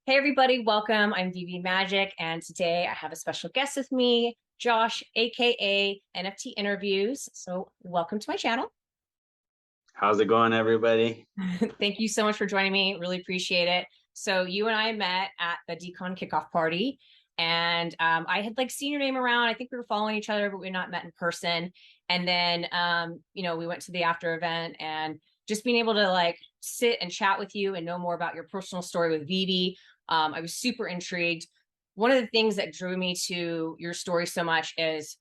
Hey everybody, welcome. I'm VeVe Magic, and today I have a special guest with me, Josh, aka NFT Interviews. So, welcome to my channel. How's it going, everybody? Thank you so much for joining me. Really appreciate it. So, you and I met at the Decon kickoff party, and I had seen your name around. I think we were following each other, but we not met in person. And then, we went to the after event, and just being able to sit and chat with you and know more about your personal story with VeVe. I was super intrigued. One of the things that drew me to your story so much is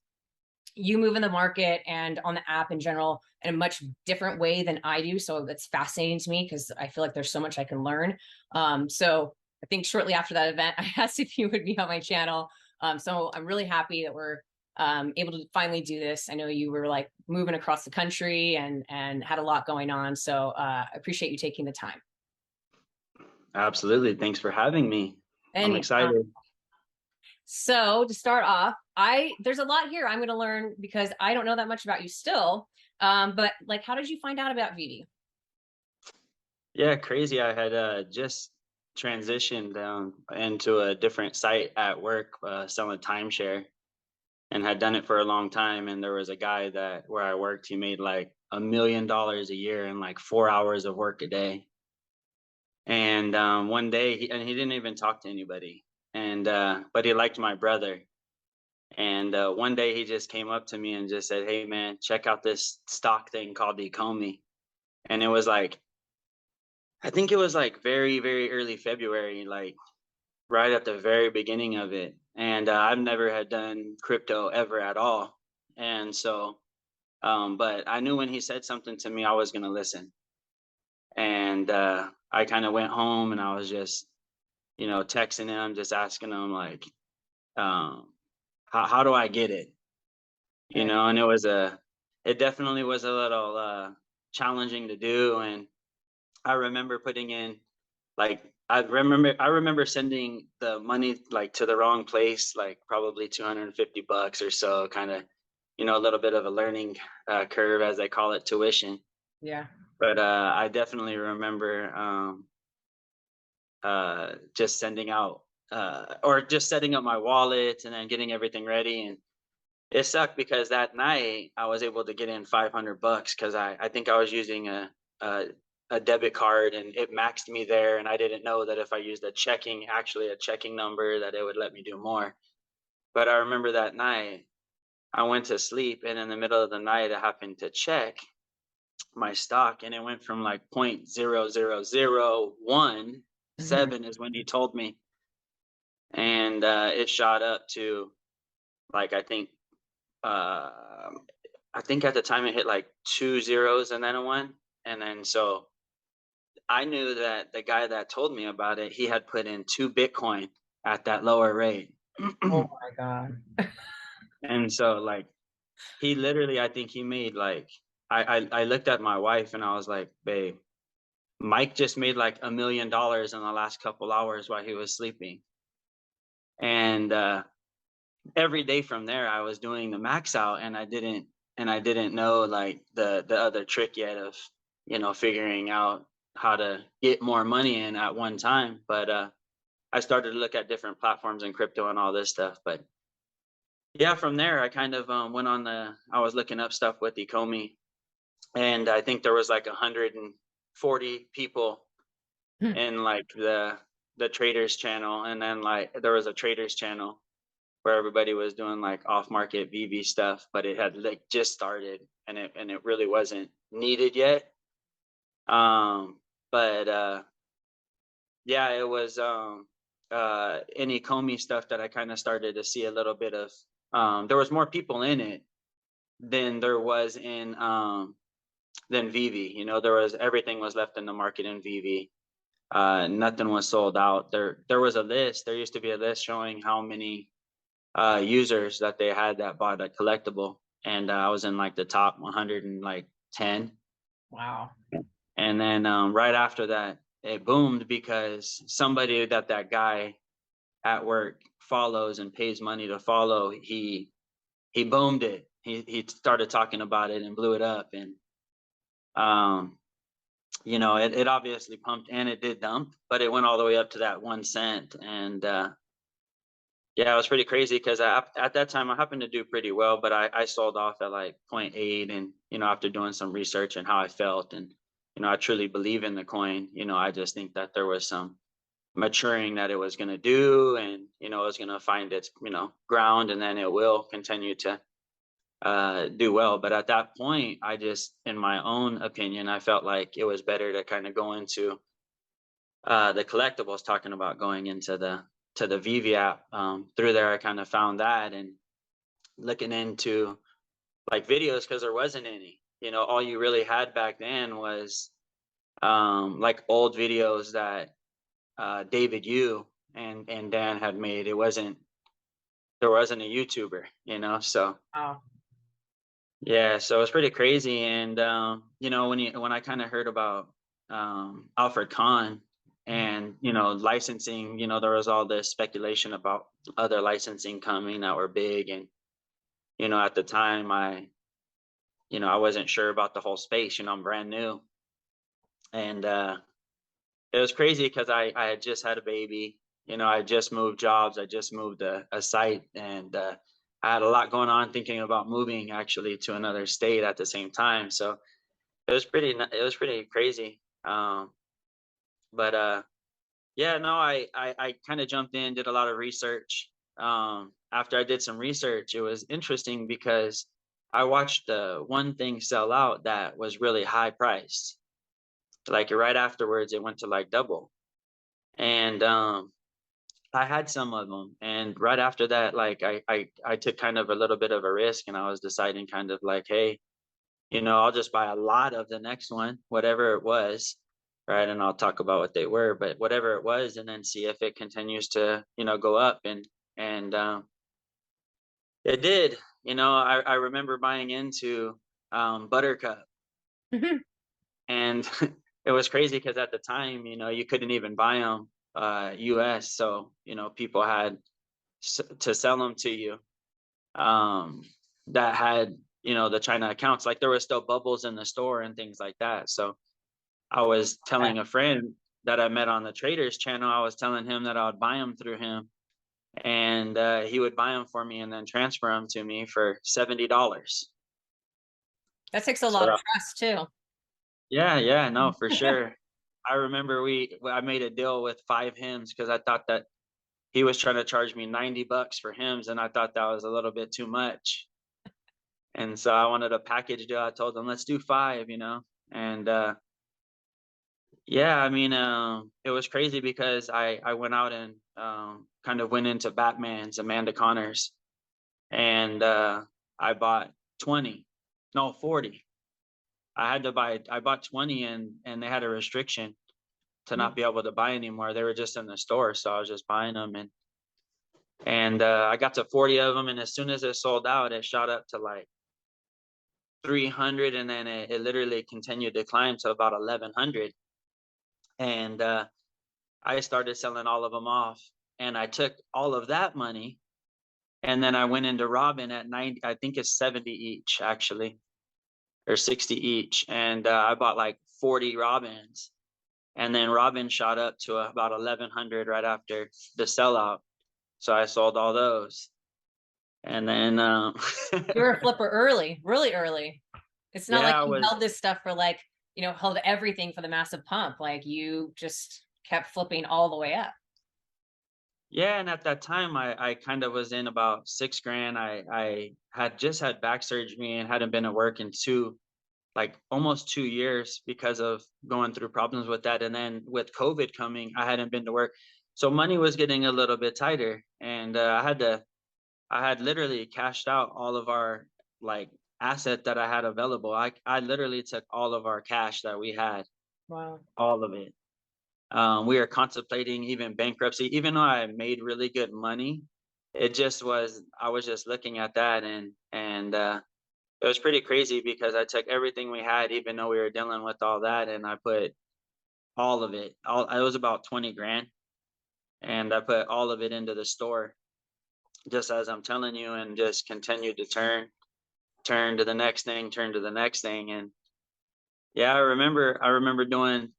you move in the market and on the app in general in a much different way than I do. So that's fascinating to me because I feel like there's so much I can learn. So I think shortly after that event, I asked if you would be on my channel. So I'm really happy that we're able to finally do this. I know you were moving across the country and had a lot going on. So I appreciate you taking the time. Absolutely. Thanks for having me. I'm And excited. So to start off, I there's a lot here I'm going to learn because I don't know that much about you still. But how did you find out about VeVe? Yeah, crazy. I had just transitioned into a different site at work, selling timeshare, and had done it for a long time. And there was a guy that where I worked, he made like $1 million a year and like 4 hours of work a day. And one day, he didn't even talk to anybody. And but he liked my brother. And one day he just came up to me and just said, "Hey man, check out this stock thing called the Comey." And it was like, I think it was like very, very early February, like right at the very beginning of it. And I've never had done crypto ever at all. And so, but I knew when he said something to me, I was going to listen. And I kind of went home and I was just, texting him, just asking him like, um, how do I get it? Right. And it definitely was a little challenging to do. And I remember putting in, I remember sending the money like to the wrong place, like probably $250 or so, kind of, a little bit of a learning curve, as they call it, tuition. Yeah. But I definitely remember just sending out or just setting up my wallet and then getting everything ready. And it sucked because that night I was able to get in $500 because I think I was using a a debit card and it maxed me there, and I didn't know that if I used a checking number, that it would let me do more. But I remember that night I went to sleep, and in the middle of the night I happened to check my stock, and it went from like point 0.00017 Mhm. is when he told me, and it shot up to like uh, I think at the time it hit like two zeros and then a one. And then so I knew that the guy that told me about it, he had put in two Bitcoin at that lower rate. Oh my God. And so like he literally, I think he made like I looked at my wife and I was like, babe, Mike just made like $1 million in the last couple hours while he was sleeping. And every day from there I was doing the max out, and I didn't know like the other trick yet of figuring out how to get more money in at one time. But I started to look at different platforms and crypto and all this stuff. But yeah, from there I kind of went on the I was looking up stuff with Ecomi, and I think there was like 140 people Hmm. in like the traders channel, and then like there was a traders channel where everybody was doing like off market VV stuff, but it had like just started, and it really wasn't needed yet. But yeah, it was any Comey stuff that I kind of started to see a little bit of. There was more people in it than there was in than VV. There was everything was left in the market in VV. Nothing was sold out. There was a list. There used to be a list showing how many users that they had that bought a collectible, and I was in like the top 110. Wow. And then right after that, it boomed because somebody that guy at work follows and pays money to follow. He boomed it. He started talking about it and blew it up. And um, it obviously pumped and it did dump, but it went all the way up to that 1 cent. And yeah, it was pretty crazy because at that time I happened to do pretty well, but I sold off at like point 0.8. And, after doing some research and how I felt, and, I truly believe in the coin, I just think that there was some maturing that it was going to do. And, it was going to find its, ground, and then it will continue to do well. But at that point, I just, in my own opinion, I felt like it was better to kind of go into the collectibles, talking about going into the VeVe app. Through there, I kind of found that, and looking into like videos, because there wasn't any. All you really had back then was like old videos that David Yu and Dan had made. There wasn't a YouTuber, so Oh, yeah, so it's pretty crazy. And when I kind of heard about Alfred Kahn and licensing, there was all this speculation about other licensing coming that were big. And at the time, I wasn't sure about the whole space. I'm brand new. And it was crazy because I had just had a baby. I just moved jobs. I just moved a site. And I had a lot going on, thinking about moving actually to another state at the same time. So it was pretty crazy. But yeah, no, I kind of jumped in, did a lot of research. After I did some research, it was interesting because I watched the one thing sell out that was really high priced. Like right afterwards, it went to like double. And I had some of them, and right after that, like I took kind of a little bit of a risk, and I was deciding kind of like, hey, I'll just buy a lot of the next one, whatever it was, right? And I'll talk about what they were, but whatever it was, and then see if it continues to, go up. And it did. I remember buying into Buttercup, mhm. and it was crazy because at the time, you couldn't even buy them US. So, people had to sell them to you, um, that had, the China accounts. Like there was still bubbles in the store and things like that. So I was Okay. telling a friend that I met on the traders channel, I was telling him that I would buy them through him, and he would buy them for me and then transfer them to me for $70. That takes a So lot of trust too. yeah, yeah, no, for sure. I remember I made a deal with 5 hymns because I thought that he was trying to charge me $90 for hymns, and I thought that was a little bit too much. And so I wanted a package deal. I told him, let's do 5. And yeah, I mean, it was crazy because I went out and kind of went into Batman's, Amanda Connor's, and I bought 20, no 40. I bought 20, and they had a restriction to Mhm. not be able to buy anymore. They were just in the store, so I was just buying them, and I got to 40 of them, and as soon as it sold out, it shot up to like 300, and then it literally continued to climb to about 1100. And I started selling all of them off, and I took all of that money, and then I went into Robin at 90. I think it's 70 each actually, or 60 each. And I bought like 40 Robins, and then Robin shot up to about 1100 right after the sellout. So I sold all those. And then You were a flipper early, really early. It's not like yeah, I you was. held this stuff for like, held everything for the massive pump. Like you just kept flipping all the way up. Yeah, and at that time, I kind of was in about 6 grand. I had just had back surgery and hadn't been at work in like almost 2 years because of going through problems with that. And then with COVID coming, I hadn't been to work, so money was getting a little bit tighter, and I had literally cashed out all of our like asset that I had available. I literally took all of our cash that we had, Wow. all of it. We were contemplating even bankruptcy, even though I made really good money. I was just looking at that, and it was pretty crazy because I took everything we had, even though we were dealing with all that, and I put all of it. It was about 20 grand, and I put all of it into the store, just as I'm telling you, and just continued to turn to the next thing, turn to the next thing, and Yeah, I remember doing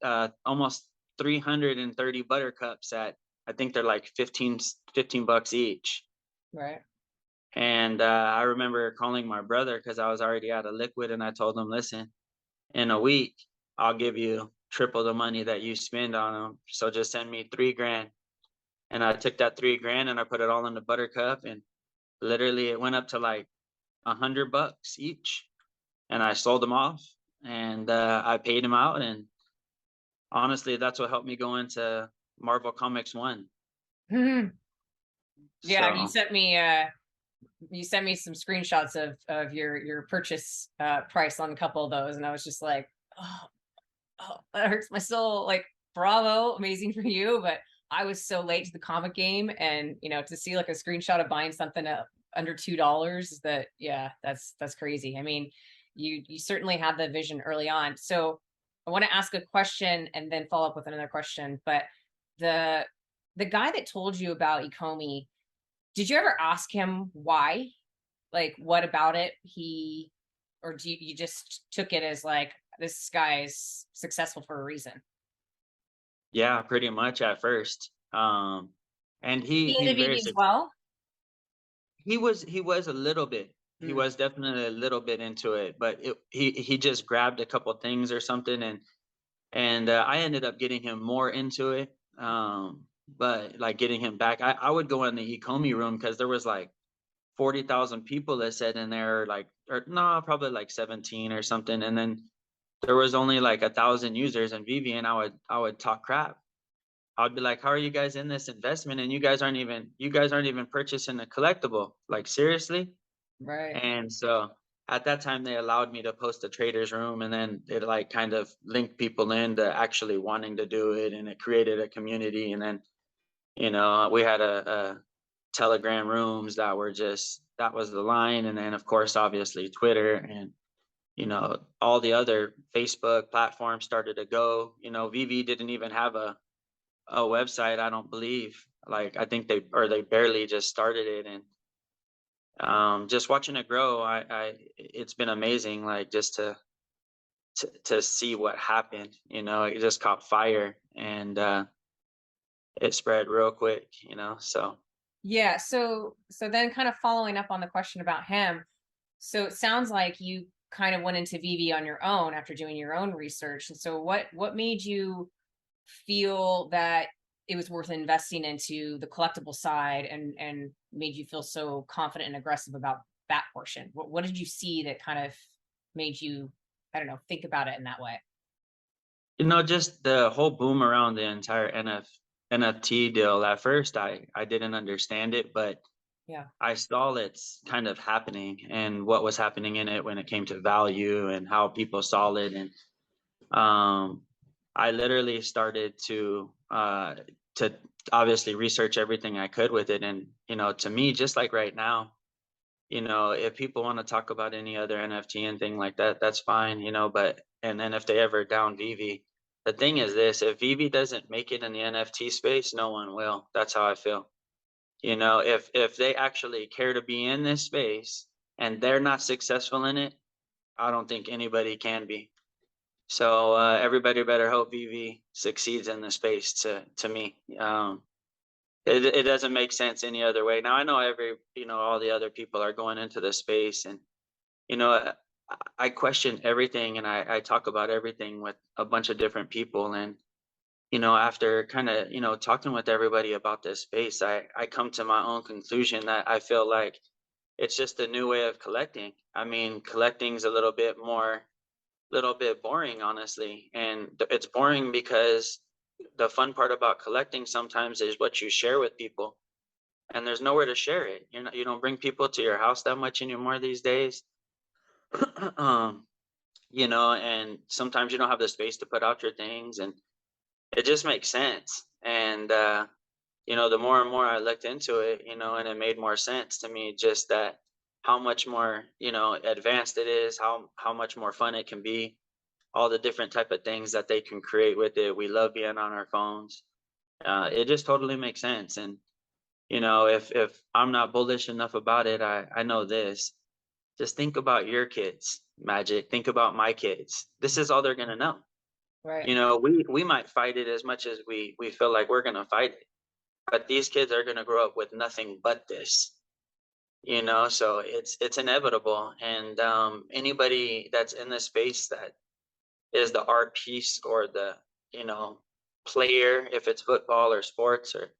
almost 330 buttercups at, I think they're like 15 bucks each. Right. And I remember calling my brother because I was already out of liquid, and I told him, listen, in a week, I'll give you triple the money that you spend on them. So just send me 3 grand. And I took that 3 grand and I put it all in the buttercup, and literally it went up to like 100 bucks each. And I sold them off, and I paid him out. And honestly, that's what helped me go into Marvel Comics 1. Mhm. Yeah, So you sent me some screenshots of your purchase price on a couple of those, and I was just like, oh, oh, that hurts my soul. Like, bravo, amazing for you, but I was so late to the comic game, and to see like a screenshot of buying something under $2, that yeah, that's crazy. I mean, you certainly had the vision early on. So I want to ask a question and then follow up with another question. But the the guy that told you about Ecomi, did you ever ask him why? Like, what about it or do you just took it as like, this guy is successful for a reason? yeah, pretty much at first. And He he's into very VeVe as well? he was a little bit. He Mm, was definitely a little bit into it, but he just grabbed a couple things or something, and I ended up getting him more into it. But like getting him back, I would go in the Ecomi room because there was like 40,000 people that said in there, like, or no, probably like 17 or something, and then there was only like 1,000 users in VeVe, and I would talk crap. I'd be like, "How are you guys in this investment and you guys aren't even purchasing a collectible? Like seriously?" right. And so at that time they allowed me to post a traders room, and then it like kind of linked people into actually wanting to do it, and it created a community. And then, we had a Telegram rooms that were just, that was the line. And then of course obviously Twitter, and all the other Facebook platforms started to go. VV didn't even have a website, I don't believe. Like I think they barely just started it. And just watching it grow, it's been amazing, like just to see what happened. It just caught fire, and it spread real quick. So Yeah. So then kind of following up on the question about him. So it sounds like you kind of went into VeVe on your own after doing your own research. And so what made you feel that it was worth investing into the collectible side, and made you feel so confident and aggressive about that portion? What did you see that kind of made you, I don't know, think about it in that way? just the whole boom around the entire NFT deal. At first, I didn't understand it, but Yeah. I saw it's kind of happening, and what was happening in it when it came to value and how people saw it. And um, I literally started to obviously research everything I could with it. And to me, just like right now, if people want to talk about any other NFT and thing like that, that's fine. But and then if they ever down VV, the thing is this: if VV doesn't make it in the NFT space, no one will. That's how I feel. If they actually care to be in this space and they're not successful in it, I don't think anybody can be. So everybody better hope VV succeeds in the space. To me, it doesn't make sense any other way. Now I know all the other people are going into the space, and you know I, I question everything, and I talk about everything with a bunch of different people. And after kind of talking with everybody about this space, I come to my own conclusion that I feel like it's just a new way of collecting. I mean, collecting's a little bit boring, honestly. And it's boring because the fun part about collecting sometimes is what you share with people, and there's nowhere to share it. You don't bring people to your house that much anymore these days. um, and sometimes you don't have the space to put out your things, and it just makes sense. And the more and more I looked into it, and it made more sense to me, just that how much more, advanced it is, how much more fun it can be, all the different type of things that they can create with it. We love being on our phones. It just totally makes sense. And if I'm not bullish enough about it, I know this: Just think about your kids, Magic. Think about my kids. This is all they're gonna know. Right. You know, we might fight it as much as we feel like we're gonna fight it, but these kids are gonna grow up with nothing but this. You know, so it's inevitable. And anybody that's in this space that is the art piece or the, you know, player, if it's football or sports, or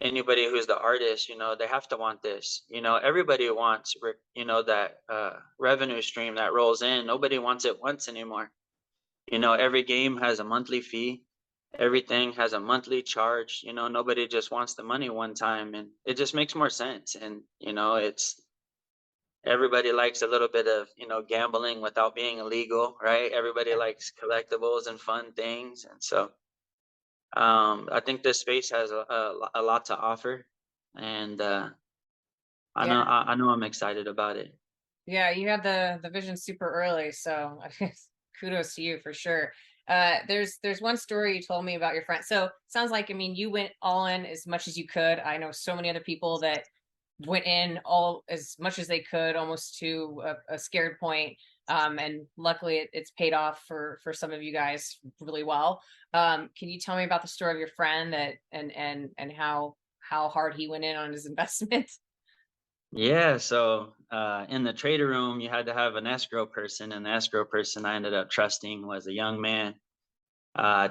anybody who's the artist, you know, they have to want this. You know, everybody wants you know, that revenue stream that rolls in. Nobody wants it once anymore. You know, every game has a monthly fee. Everything has a monthly charge. You know, nobody just wants the money one time, and it just makes more sense. And you know, it's everybody likes a little bit of, you know, gambling without being illegal, right? Everybody Yeah. likes collectibles and fun things. And so I think this space has a lot to offer. And Yeah. I know I'm excited about it. Yeah, you had the vision super early, so I guess kudos to you for sure. There's one story you told me about your friend. So sounds like, I mean, you went all in as much as you could. I know so many other people that went in all as much as they could, almost to a scared point. And luckily, it's paid off for some of you guys really well. Can you tell me about the story of your friend that and how hard he went in on his investment? Yeah, so in the trader room, you had to have an escrow person, and the escrow person I ended up trusting was a young man, uh,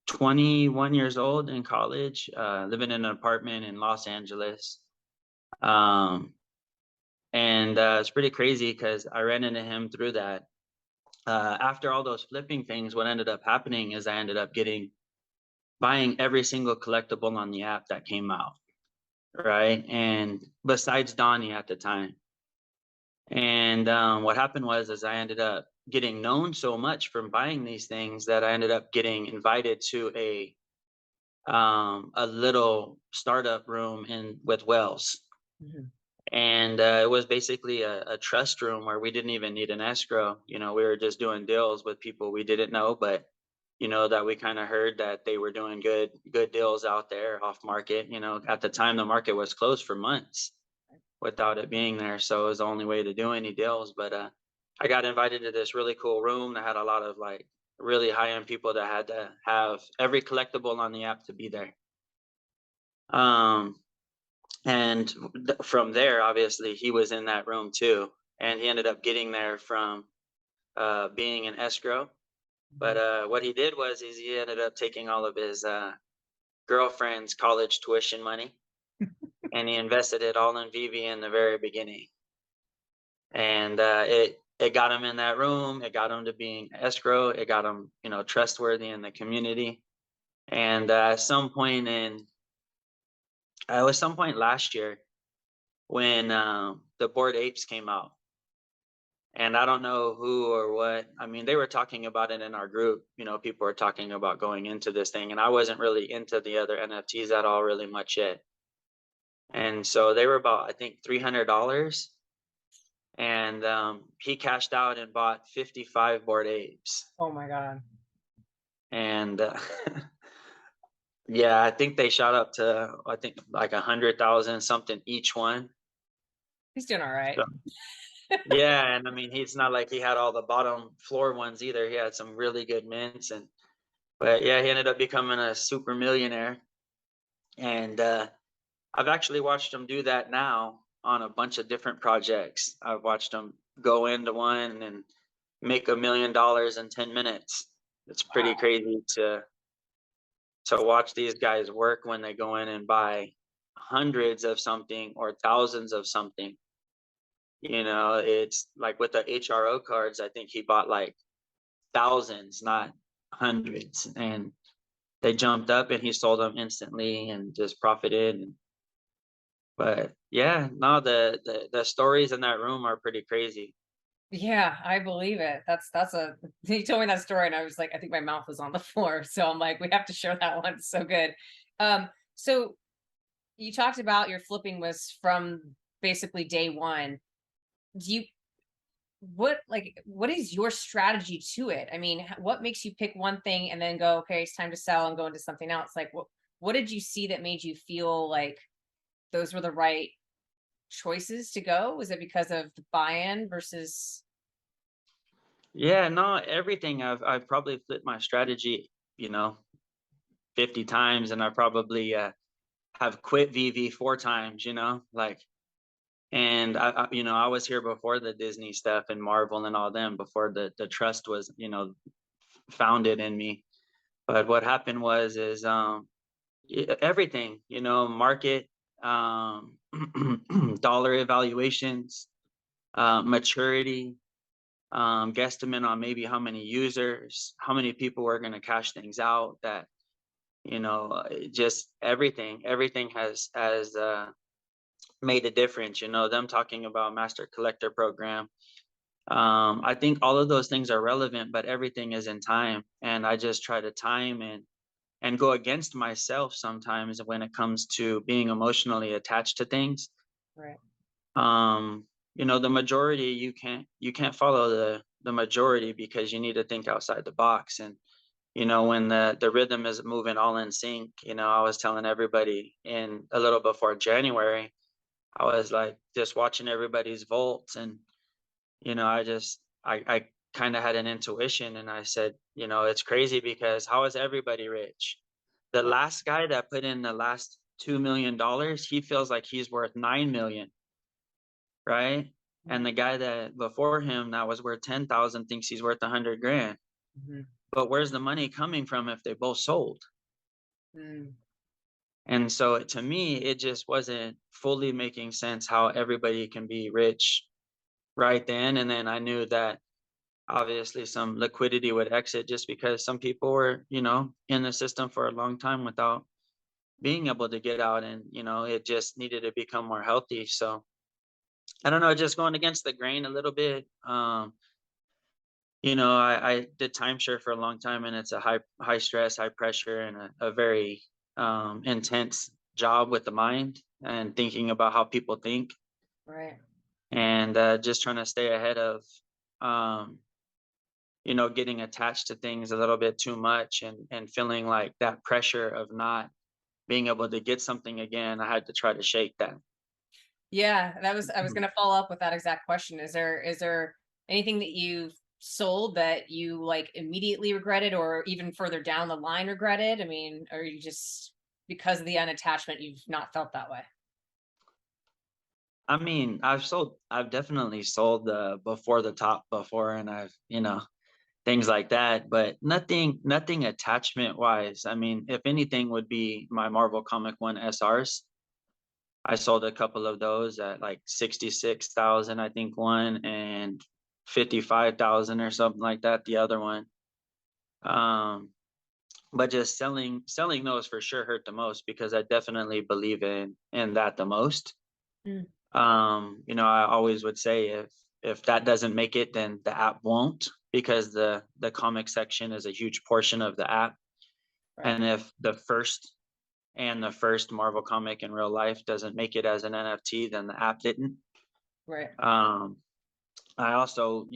21 years old in college, living in an apartment in Los Angeles. Um, and it's pretty crazy because I ran into him through that. After all those flipping things, what ended up happening is I ended up buying every single collectible on the app that came out, right? And besides Donnie at the time. And what happened was, is I ended up getting known so much from buying these things that I ended up getting invited to a little startup room in with Wells. Mhm. And it was basically a trust room where we didn't even need an escrow. You know, we were just doing deals with people we didn't know, but you know that we kind of heard that they were doing good deals out there off market. You know, at the time the market was closed for months without it being there, so it was the only way to do any deals. But I got invited to this really cool room that had a lot of like really high end people that had to have every collectible on the app to be there. Um, and from there, obviously, he was in that room too, and he ended up getting there from being an escrow. But what he did was, is he ended up taking all of his girlfriend's college tuition money, and he invested it all in VeVe in the very beginning. And it got him in that room. It got him to being escrow. It got him, you know, trustworthy in the community. And at some point it was some point last year when the Bored Apes came out. And I don't know who or what. I mean, they were talking about it in our group. You know, people were talking about going into this thing, and I wasn't really into the other NFTs at all, really much yet. And so they were about, I think, $300, and he cashed out and bought 55 Bored Apes. Oh my God. And yeah, I think they shot up to, I think, like 100,000 something each one. He's doing all right. So yeah, and I mean, he's not like he had all the bottom floor ones either. He had some really good mints. And but yeah, he ended up becoming a super millionaire. And I've actually watched him do that now on a bunch of different projects. I've watched him go into one and make $1 million in 10 minutes. It's pretty Wow. crazy to watch these guys work when they go in and buy hundreds of something or thousands of something. You know, it's like with the HRO cards, I think he bought like thousands, not hundreds. And they jumped up and he sold them instantly and just profited. But yeah, no, the stories in that room are pretty crazy. Yeah, I believe it. That's a he told me that story and I was like, I think my mouth was on the floor. So I'm like, we have to share that one. It's so good. So you talked about your flipping was from basically day one. Do you what is your strategy to it? I mean, what makes you pick one thing and then go, okay, it's time to sell and go into something else? Like what did you see that made you feel like those were the right choices to go? Was it because of the buy-in versus? Yeah, no, everything. I've probably flipped my strategy, you know, 50 times, and I probably have quit VeVe 4 times, like, and I was here before the Disney stuff and Marvel and all them, before the trust was, founded in me. But what happened was is everything, market, um, dollar evaluations, maturity, guesstimate on maybe how many users, how many people are going to cash things out. That just everything has made a difference. Them talking about master collector program. I think all of those things are relevant, but everything is in time, and I just try to time and go against myself sometimes when it comes to being emotionally attached to things. Right. um the majority, you can't follow the majority, because you need to think outside the box. And when the rhythm is moving all in sync, I was telling everybody in a little before January, I was like just watching everybody's volts. And I kind of had an intuition, and I said, it's crazy, because how is everybody rich? The Right. last guy that put in the last $2 million, he feels like he's worth 9 million, right? And the guy that before him that was worth 10,000 thinks he's worth 100 grand. Mm-hmm. But where's the money coming from if they both sold? Mm. And so to me, it just wasn't fully making sense how everybody can be rich right then. And then I knew that obviously some liquidity would exit, just because some people were, in the system for a long time without being able to get out. And, it just needed to become more healthy. So I don't know, just going against the grain a little bit. I did timeshare for a long time, and it's a high stress, high pressure, and a very intense job with the mind and thinking about how people think, Right. and just trying to stay ahead of um, getting attached to things a little bit too much, and feeling like that pressure of not being able to get something again. I had to try to shake that. Yeah, I was Mhm. going to follow up with that exact question. Is there anything that you've sold that you like immediately regretted, or even further down the line regretted? I mean, or you just, because of the unattachment, you've not felt that way? I mean, I've definitely sold before the top before, and I've, things like that, but nothing attachment wise. I mean, if anything, would be my Marvel Comic One SRs. I sold a couple of those at like 66,000, I think one, and 55,000 or something like that, the other one. Um, but just selling those for sure hurt the most, because I definitely believe in that the most. Mm. I always would say, if that doesn't make it, then the app won't, because the comic section is a huge portion of the app. Right. And if the first Marvel comic in real life doesn't make it as an NFT, then the app didn't. Right. Um, I also,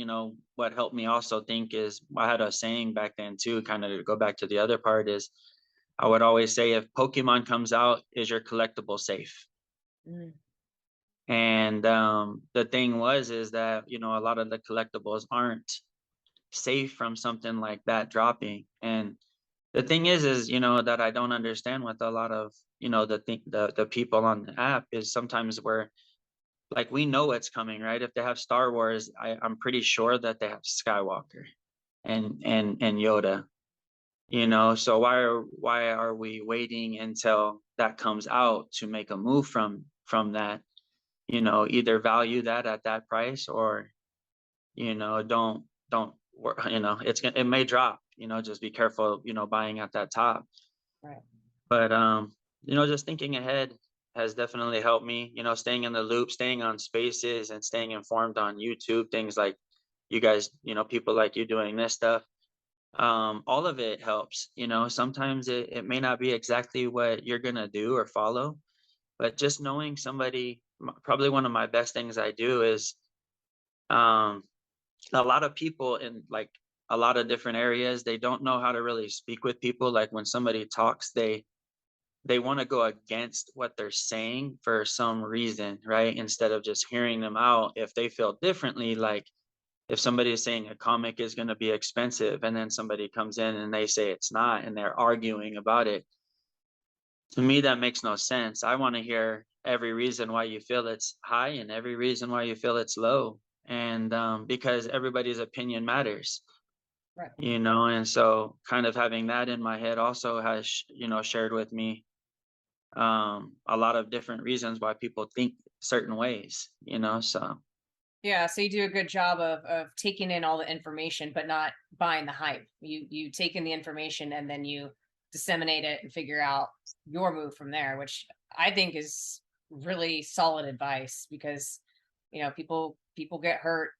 what helped me also think is, I had a saying back then too, kind of to go back to the other part, is I would always say, if Pokemon comes out, is your collectible safe? Mm. And the thing is that, a lot of the collectibles aren't safe from something like that dropping. And the thing is, that I don't understand with a lot of, the people on the app, is sometimes where, like, we know it's coming, right? If they have Star Wars, I'm pretty sure that they have Skywalker and Yoda, so why are we waiting until that comes out to make a move from that? Either value that at that price, or it may drop. Just be careful, buying at that top. Right. But just thinking ahead has definitely helped me, staying in the loop, staying on Spaces, and staying informed on YouTube, things like you guys, people like you doing this stuff. All of it helps. Sometimes it may not be exactly what you're gonna do or follow, but just knowing somebody. Probably one of my best things I do is, um a lot of people in, like, a lot of different areas, they don't know how to really speak with people. Like, when somebody talks, they want to go against what they're saying for some reason, right? Instead of just hearing them out if they feel differently. Like if somebody is saying a comic is going to be expensive and then somebody comes in and they say it's not and they're arguing about it, to me that makes no sense. I want to hear every reason why you feel it's high and every reason why you feel it's low. And because everybody's opinion matters, Right. and so kind of having that in my head also has shared with me a lot of different reasons why people think certain ways, so Yeah, so you do a good job of taking in all the information, but not buying the hype. You take in the information and then you disseminate it and figure out your move from there, which I think is really solid advice because people get hurt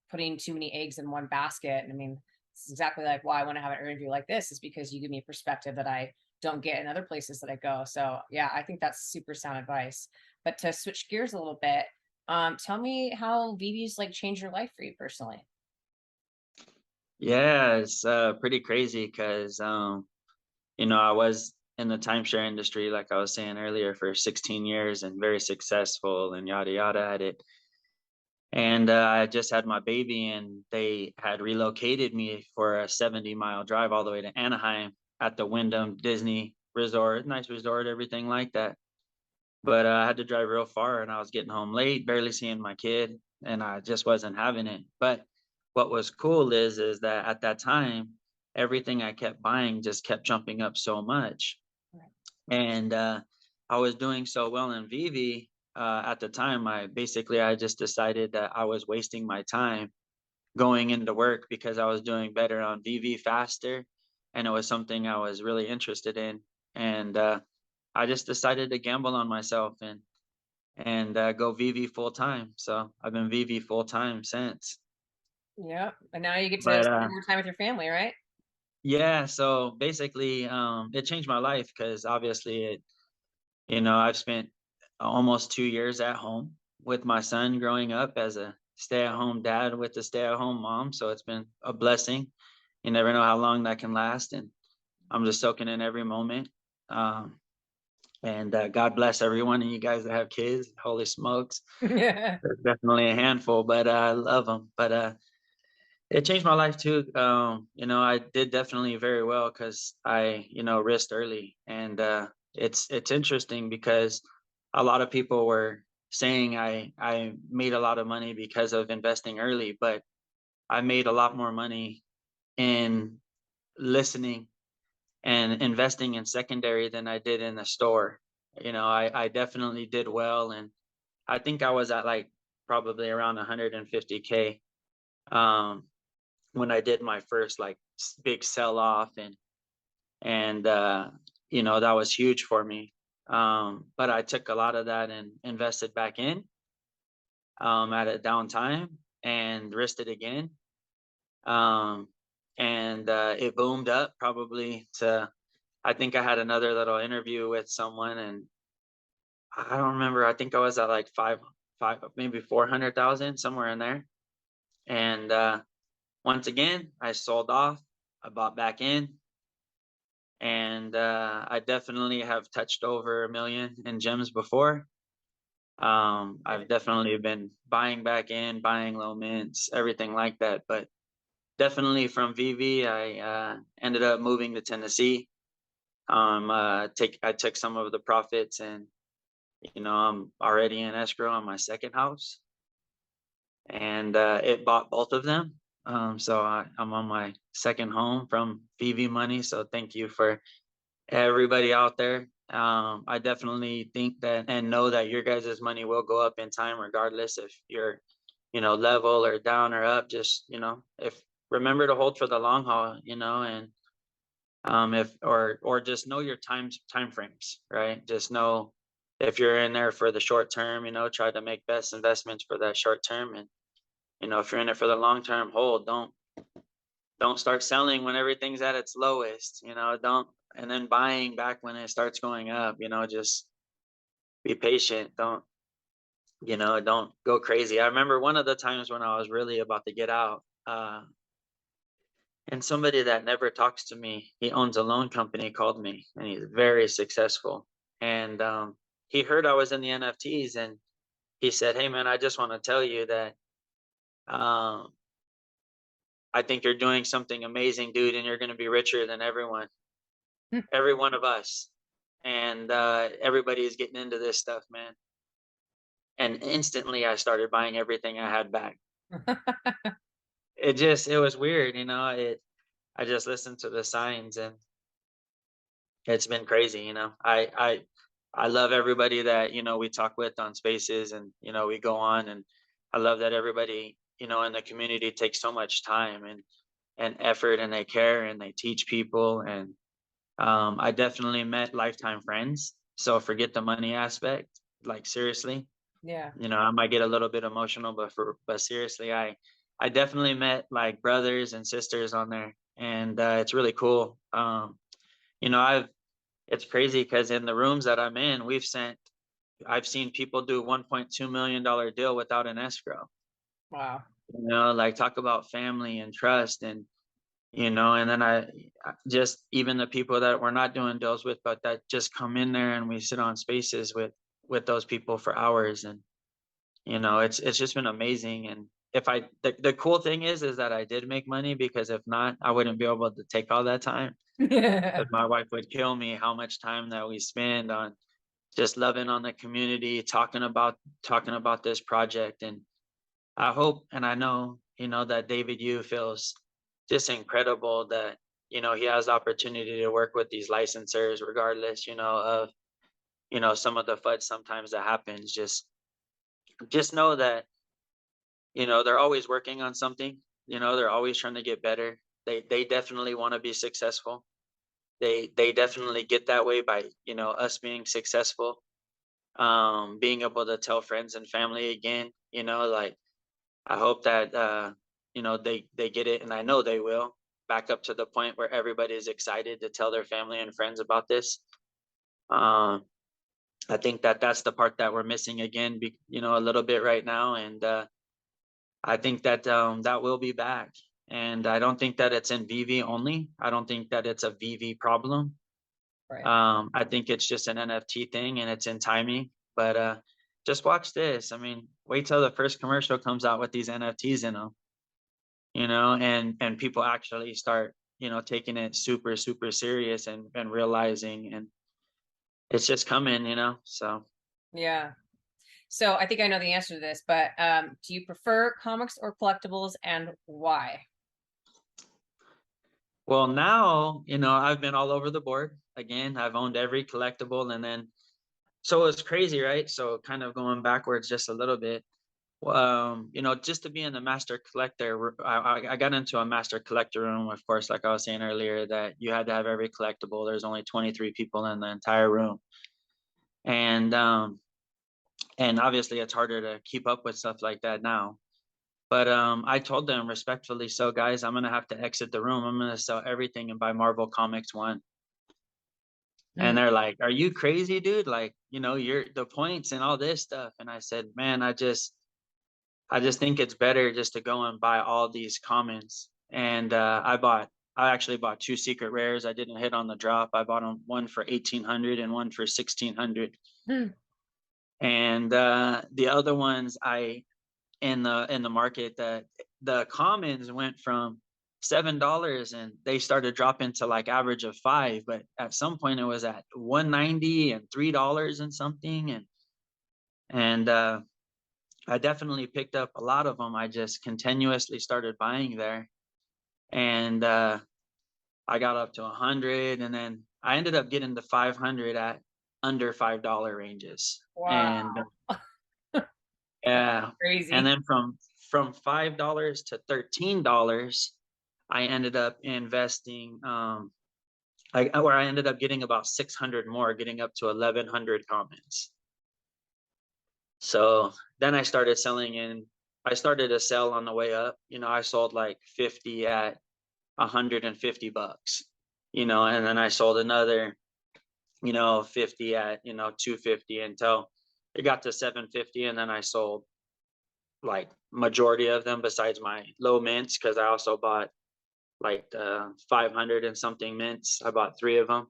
putting too many eggs in one basket. And I mean, it's exactly like why I want to have an interview like this is because you give me a perspective that I don't get in other places that I go. So yeah, I think that's super sound advice. But to switch gears a little bit, tell me how VB's like changed your life for you personally. yeah, it's pretty crazy because I was in the timeshare industry, like I was saying earlier, for 16 years and very successful and yada yada at it. And I just had my baby, and they had relocated me for a 70-mile drive all the way to Anaheim at the Wyndham Disney Resort, nice resort, everything like that. But I had to drive real far, and I was getting home late, barely seeing my kid, and I just wasn't having it. But what was cool is that at that time, everything I kept buying just kept jumping up so much, Right. and I was doing so well in VeVe. At the time, I just decided that I was wasting my time going into work because I was doing better on VeVe faster, and it was something I was really interested in. And I just decided to gamble on myself and go VeVe full time. So I've been VeVe full time since. Yeah. And now you get to But spend more time with your family, right? yeah, so basically, it changed my life because obviously I've spent almost 2 years at home with my son growing up as a stay-at-home dad with a stay-at-home mom. So it's been a blessing. You never know how long that can last, and I'm just soaking in every moment. Um, and God bless every one of you guys that have kids. Holy smokes, Yeah. they're definitely a handful, but I love them. But it changed my life too. I did definitely very well because I, risked early, and it's interesting because a lot of people were saying I made a lot of money because of investing early, but I made a lot more money in listening and investing in secondary than I did in the store. I definitely did well, and I think I was at like probably around 150K. Um, when I did my first like big sell off, and that was huge for me. But I took a lot of that and invested back in at a downtime and risked it again. Um, and it boomed up probably to, I think I had another little interview with someone, and I don't remember. I think I was at like maybe 400,000, somewhere in there. And once again, I sold off, I bought back in, and I definitely have touched over 1 million in gems before. I've definitely been buying back in, buying low mints, everything like that. But definitely from VV, I ended up moving to Tennessee. I took some of the profits, and I'm already in escrow on my second house, and it bought both of them. So I'm on my second home from VV money. So thank you for everybody out there. I definitely think that and know that your guys' money will go up in time, regardless if you're, level or down or up. Just, if remember to hold for the long haul, and if or just know your time frames, right? Just know if you're in there for the short term, try to make best investments for that short term. And, if you're in it for the long term, hold. Don't start selling when everything's at its lowest, don't and then buying back when it starts going up, just be patient. Don't go crazy. I remember one of the times when I was really about to get out, And somebody that never talks to me, he owns a loan company, called me, and he's very successful. And he heard I was in the NFTs, and he said, "Hey, man, I just want to tell you that um, I think you're doing something amazing, dude, and you're going to be richer than every one of us. And everybody is getting into this stuff, man." And instantly, I started buying everything I had back. It was weird, you know. I just listened to the signs, and it's been crazy, you know. I love everybody that, you know, we talk with on spaces, and, you know, we go on, and I love that everybody, you know, in the community takes so much time and effort, and they care, and they teach people. And I definitely met lifetime friends. So forget the money aspect. Like, seriously, Yeah. you know, I might get a little bit emotional, but seriously, I definitely met like brothers and sisters on there, and it's really cool. You know, it's crazy because in the rooms that I'm in, I've seen people do $1.2 million deal without an escrow. Wow. You know, like, talk about family and trust. And, you know, and then just even the people that we're not doing deals with, but that just come in there, and we sit on spaces with those people for hours. And, you know, it's just been amazing. And the cool thing is that I did make money, because if not, I wouldn't be able to take all that time. Yeah. But my wife would kill me how much time that we spend on just loving on the community, talking about this project. And I hope, and I know, you know, that David Yu feels just incredible that, you know, he has the opportunity to work with these licensors, regardless, you know, of, you know, some of the FUD sometimes that happens. Just know that, you know, they're always working on something. You know, they're always trying to get better. They definitely want to be successful. They definitely get that way by, you know, us being successful, being able to tell friends and family again. You know, like, I hope that you know, they get it, and I know they will, back up to the point where everybody is excited to tell their family and friends about this. um I think that that's the part that we're missing again, you know, a little bit right now. And I think that that will be back. And I don't think that it's in VV only. I don't think that it's a VV problem. Right. I think it's just an NFT thing, and it's in timing. But just watch this. I mean, wait till the first commercial comes out with these NFTs in them, you know, and people actually start, you know, taking it super, super serious, and realizing, and it's just coming, you know. So, Yeah. So I think I know the answer to this, but do you prefer comics or collectibles, and why? well, now, you know, I've been all over the board. Again, I've owned every collectible. And then, so it's crazy, right? So kind of going backwards just a little bit. You know, just to be in the master collector, I got into a master collector room, of course, like I was saying earlier, that you had to have every collectible. There's only 23 people in the entire room. And and obviously it's harder to keep up with stuff like that now. But I told them respectfully, so guys, I'm gonna have to exit the room. I'm gonna sell everything and buy Marvel Comics 1. And Mm. they're like, "Are you crazy, dude? Like, you know, you're the points and all this stuff." And I said, "Man, I just think it's better just to go and buy all these commons." And I actually bought two secret rares. I didn't hit on the drop. I bought them, one for 1,800 and one for 1,600. Mm. And the other ones, in the market, the commons went from $7, and they started dropping to like average of 5. But at some point it was at 190 and $3 and something. And I definitely picked up a lot of them. I just continuously started buying there. And I got up to 100, and then I ended up getting to 500 at under $5 ranges. Wow. And yeah, and Crazy. then from $5 to $13, I ended up investing. I ended up getting about 600 more, getting up to 1,100 comments. So then I started selling in. I started to sell on the way up. You know, I sold like 50 at $150. You know, and then I sold another, you know, 50 at, you know, 250, until it got to 750, and then I sold like majority of them besides my low mints, because I also bought like 500 and something mints. I bought 3 of them.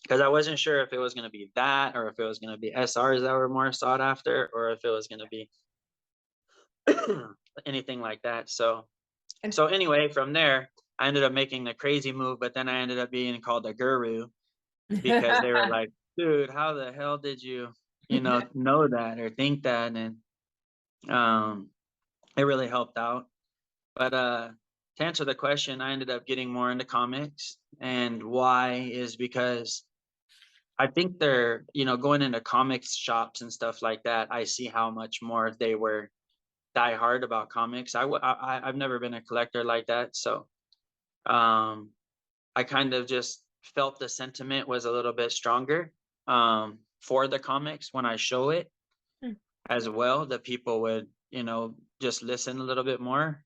Because I wasn't sure if it was going to be that, or if it was going to be SRs that were more sought after, or if it was going to be anything like that. And So anyway, from there, I ended up making the crazy move, but then I ended up being called a guru because they were like, dude, how the hell did you, know that or think that? And um, it really helped out. But to answer the question, I ended up getting more into comics. And why is because I think they're, going into comics shops and stuff like that. I see how much more they were die hard about comics. I've never been a collector like that. So um, I kind of just felt the sentiment was a little bit stronger for the comics when I show it Mm, as well, that people would, just listen a little bit more.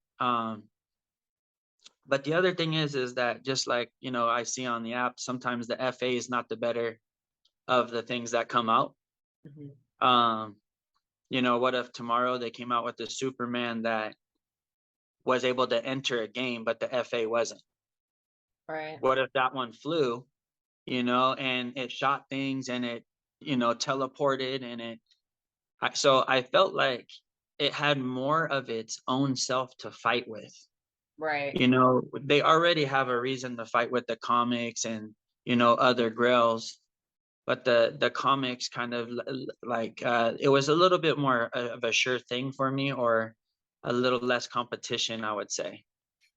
But the other thing is that just like, I see on the app, sometimes the FA is not the better of the things that come out. mhm. Um, what if tomorrow they came out with the Superman that was able to enter a game, but the FA wasn't? Right. What if that one flew, and it shot things and it, teleported and so I felt like it had more of its own self to fight with. Right. They already have a reason to fight with the comics and, other grails, but the comics kind of like it was a little bit more of a sure thing for me, or a little less competition, I would say.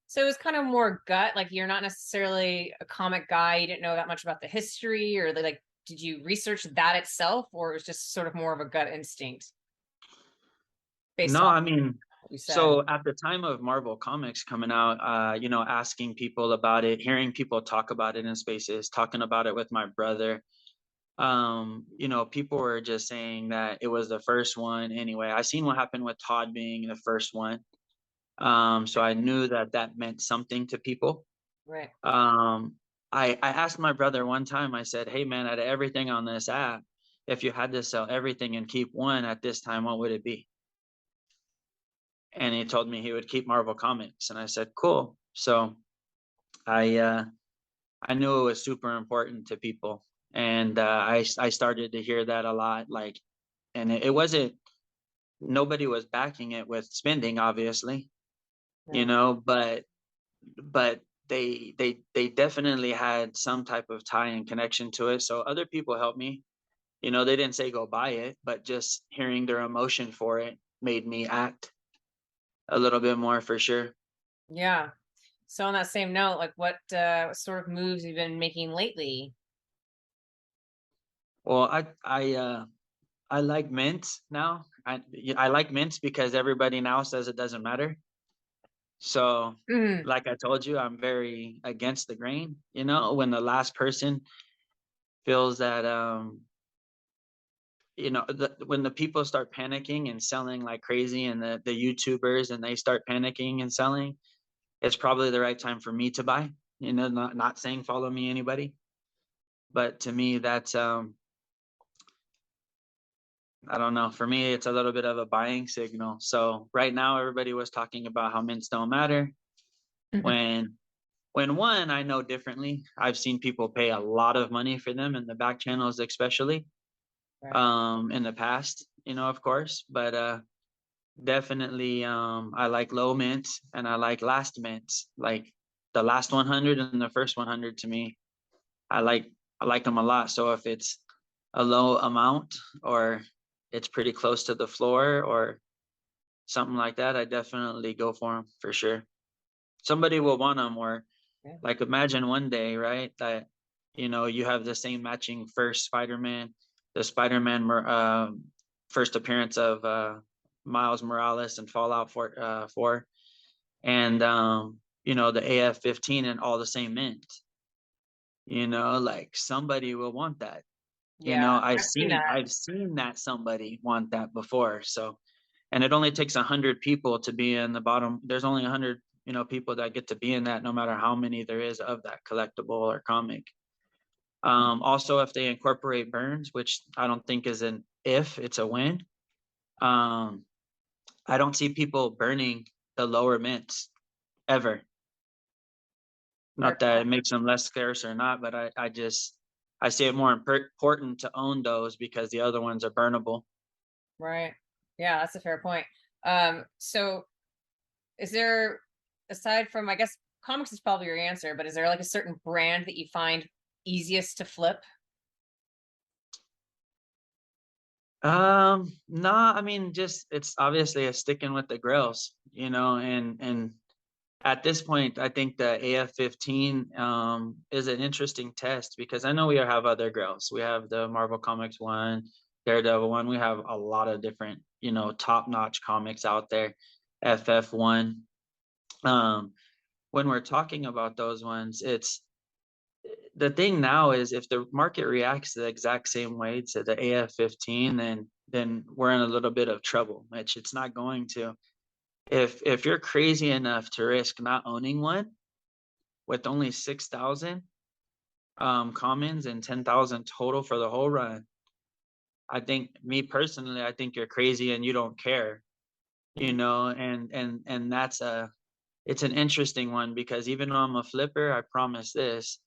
So it was kind of more gut, like you're not necessarily a comic guy, you didn't know that much about the history, or like did you research that itself, or it was just sort of more of a gut instinct based No, off I mean, what you said? so at the time of Marvel Comics coming out, asking people about it, hearing people talk about it in spaces, talking about it with my brother, people were just saying that it was the first one. Anyway, I seen what happened with Todd being the first one. So I knew that meant something to people. Right. Um, I asked my brother one time, I said, hey man, out of everything on this app, if you had to sell everything and keep one at this time, what would it be? And he told me he would keep Marvel Comics. And I said, cool. So I I knew it was super important to people. And I started to hear that a lot. Like, and it wasn't, nobody was backing it with spending, obviously, No. but they definitely had some type of tie and connection to it. So other people helped me. They didn't say go buy it, but just hearing their emotion for it made me act a little bit more, for sure. Yeah. So on that same note, like what sort of moves you've been making lately? Well, I like mint now. I like mint because everybody now says it doesn't matter. So, Mm, like I told you, I'm very against the grain. When the last person feels that when the people start panicking and selling like crazy, and the YouTubers, and they start panicking and selling, it's probably the right time for me to buy. Not saying follow me anybody, but to me that's I don't know. For me, it's a little bit of a buying signal. So right now, everybody was talking about how mints don't matter. mhm. When one, I know differently. I've seen people pay a lot of money for them in the back channels, especially Right. in the past. Of course, but definitely, I like low mint and I like last mint, like the last 100 and the first 100. To me, I like I like them a lot. So if it's a low amount, or it's pretty close to the floor, or something like that, I definitely go for them, for sure. Somebody will want them, or Yeah. like imagine one day, right, that you have the same matching first Spider-Man, the Spider-Man first appearance of Miles Morales and Fallout 4, and the AF-15, and all the same mint. Like somebody will want that. Yeah. I've seen that. I've seen that somebody want that before. So, and it only takes 100 people to be in the bottom. There's only 100, people that get to be in that, no matter how many there is of that collectible or comic. Also, if they incorporate burns, which I don't think is an if, it's a when. Um, I don't see people burning the lower mints. ever. Fair Not that enough. it makes them less scarce or not, but I just I see it more important to own those because the other ones are burnable. Right. Yeah, that's a fair point. So is there, aside from, I guess comics is probably your answer, but is there like a certain brand that you find easiest to flip? Nah, I mean, just it's obviously a sticking with the grills, and at this point, I think the AF-15 is an interesting test because I know we have other grails. We have the Marvel Comics one, Daredevil one. We have a lot of different, top-notch comics out there. FF1. Um, when we're talking about those ones, it's the thing now is if the market reacts the exact same way to the AF-15, then we're in a little bit of trouble, which it's not going to. If you're crazy enough to risk not owning one with only 6,000 commons and 10,000 total for the whole run, I think me personally, I think you're crazy and you don't care, Mhm. and that's it's an interesting one because even though I'm a flipper, I promise this,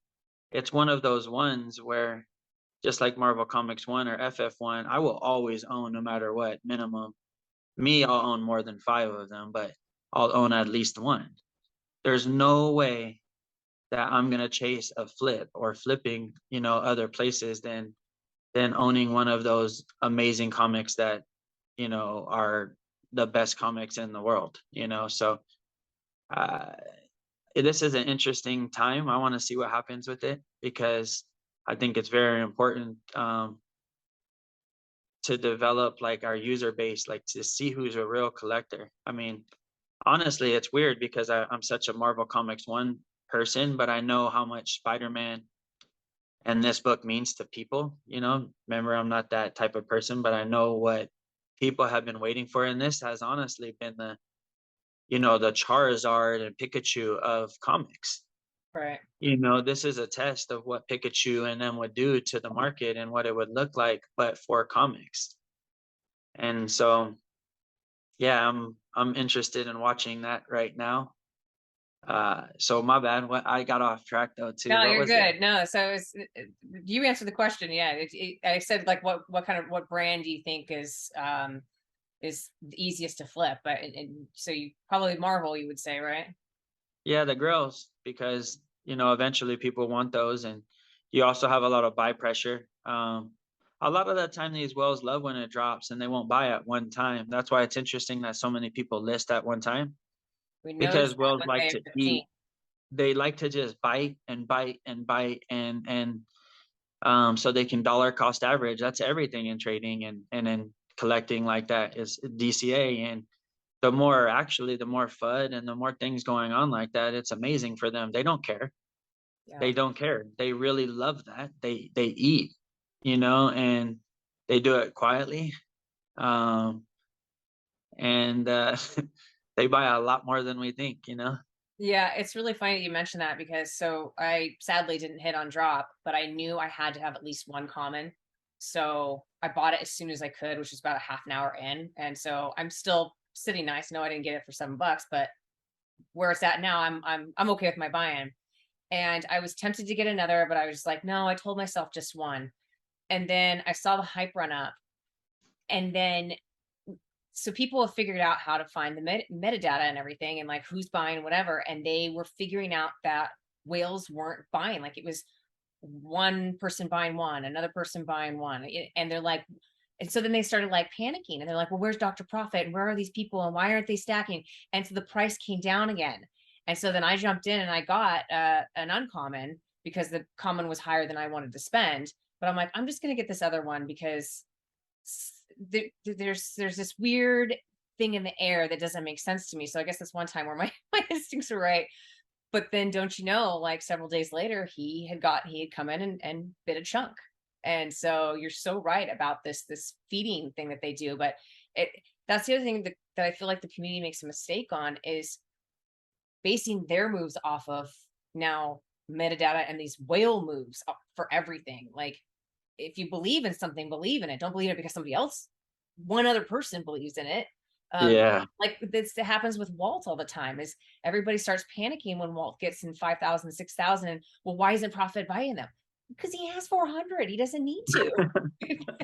it's one of those ones where just like Marvel Comics 1 or FF1, I will always own no matter what, minimum. Me, I'll own more than 5 of them, but I'll own at least one. There's no way that I'm gonna chase a flip or flipping, other places than owning one of those amazing comics that, are the best comics in the world, So uh, this is an interesting time. I want to see what happens with it because I think it's very important to develop like our user base, like to see who's a real collector. I mean, honestly, it's weird because I'm such a Marvel Comics 1 person, but I know how much Spider-Man and this book means to people. Remember, I'm not that type of person, but I know what people have been waiting for. And this has honestly been the Charizard and Pikachu of comics. Right. This is a test of what Pikachu and them would do to the market and what it would look like, but for comics. And so, yeah, I'm interested in watching that right now. So my bad. What I got off track though too. No, What you're was it? good. No, so you answered the question. Yeah, I said like what brand do you think is the easiest to flip? But so you probably Marvel, you would say, right? Yeah, the grills, because eventually people want those, and you also have a lot of buy pressure. A lot of that time, these whales love when it drops, and they won't buy at one time. That's why it's interesting that so many people list at one time We because noticed that whales with like May to 15. eat. They like to just bite and bite and bite and so they can dollar cost average. That's everything in trading and in collecting like that is DCA. And the more FUD and the more things going on like that, it's amazing for them. They don't care. Yeah. They don't care. They really love that. They eat, and they do it quietly. Um, and they buy a lot more than we think. Yeah, it's really funny that you mentioned that because so I sadly didn't hit on drop, but I knew I had to have at least one common. So I bought it as soon as I could, which was about a half an hour in. And so I'm still sitting nice. No, I didn't get it for $7, but where it's at now, I'm okay with my buy-in. And I was tempted to get another, but I was just like, no, I told myself just one. And then I saw the hype run up, and then so people have figured out how to find the metadata and everything and like who's buying whatever, and they were figuring out that whales weren't buying, like it was one person buying one, another person buying one, and they're like, and so then they started like panicking and they're like, well, where's Dr. Profit and where are these people and why aren't they stacking? And so the price came down again, and so then I jumped in and I got an uncommon because the common was higher than I wanted to spend, but I'm like, I'm just going to get this other one because there's this weird thing in the air that doesn't make sense to me. So I guess that's one time where my my instincts are right. But then don't you know, like several days later, he had come in and bit a chunk. And so you're so right about this feeding thing that they do. But it that's the other thing that I feel like the community makes a mistake on is basing their moves off of now metadata and these whale moves for everything. Like if you believe in something, believe in it. Don't believe it because somebody else, one other person believes in it. Yeah. Like this happens with Walt all the time is everybody starts panicking when Walt gets in 5,000, 6,000. Well, why isn't Profit buying them? Because he has 400. He doesn't need to.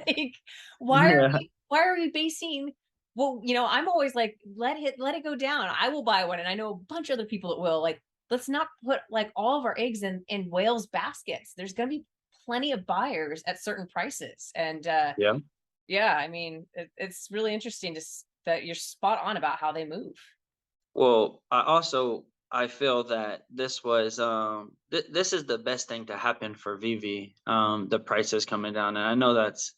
Like, Yeah. why are we basing, well, I'm always like, let it go down. I will buy one. And I know a bunch of other people that will. Like, let's not put like all of our eggs in whales baskets. There's gonna be plenty of buyers at certain prices. And Yeah. yeah, I mean, it's really interesting that you're spot on about how they move. Well, I feel that this was this is the best thing to happen for VeVe. The prices coming down, and I know that's